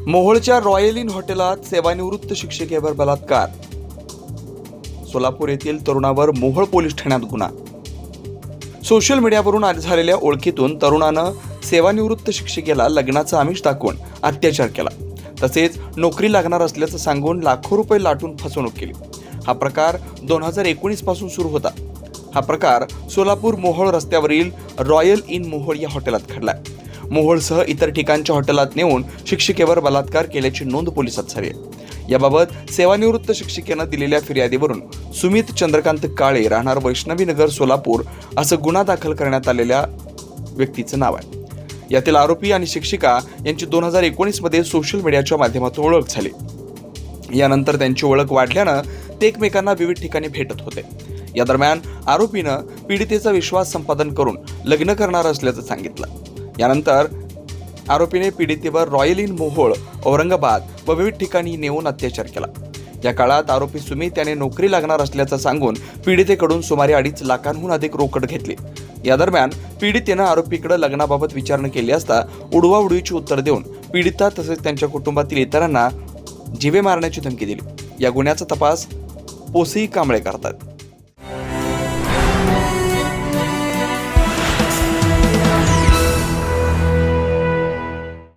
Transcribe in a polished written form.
मोहोळच्या royal in हॉटेलात सेवानिवृत्त शिक्षिकेवर बलात्कार. सोलापूर येथील तरुणावर मोहोळ पोलीस ठाण्यात गुन्हा. सोशल मीडियावरून झालेल्या ओळखीतून तरुणानं सेवानिवृत्त शिक्षिकेला लग्नाचं आमिष दाखवून अत्याचार केला. तसेच नोकरी लागणार असल्याचं सांगून लाखो रुपये लाटून फसवणूक केली. हा प्रकार 2019 पासून सुरू होता. हा प्रकार सोलापूर मोहोळ रस्त्यावरील रॉयल इन मोहोळ या हॉटेलात घडलाय. मोहोळसह इतर ठिकाणच्या हॉटेलात नेऊन शिक्षिकेवर बलात्कार केल्याची नोंद पोलिसात झाली आहे. याबाबत सेवानिवृत्त शिक्षिकेनं दिलेल्या फिर्यादीवरून सुमित चंद्रकांत काळे राहणार वैष्णवीनगर सोलापूर असं गुन्हा दाखल करण्यात आलेल्या व्यक्तीचं नाव आहे. यातील आरोपी आणि शिक्षिका यांची 2019 मध्ये सोशल मीडियाच्या माध्यमातून ओळख झाली. यानंतर त्यांची ओळख वाढल्यानं ते एकमेकांना विविध ठिकाणी भेटत होते. या दरम्यान आरोपीनं पीडितेचा विश्वास संपादन करून लग्न करणार असल्याचं सांगितलं. यानंतर आरोपीने पीडितेवर रॉयल इन मोहोळ, औरंगाबाद व विविध ठिकाणी नेऊन अत्याचार केला. या काळात आरोपी सुमित याने नोकरी लागणार असल्याचं सांगून पीडितेकडून सुमारे 2.5 लाखांहून अधिक रोकड घेतली. या दरम्यान पीडितेनं आरोपीकडे लग्नाबाबत विचारणा केली असता उडवाउडवीची उत्तर देऊन पीडिता तसेच त्यांच्या कुटुंबातील इतरांना जीवे मारण्याची धमकी दिली. या गुन्ह्याचा तपास पोसई कांबळे करतात.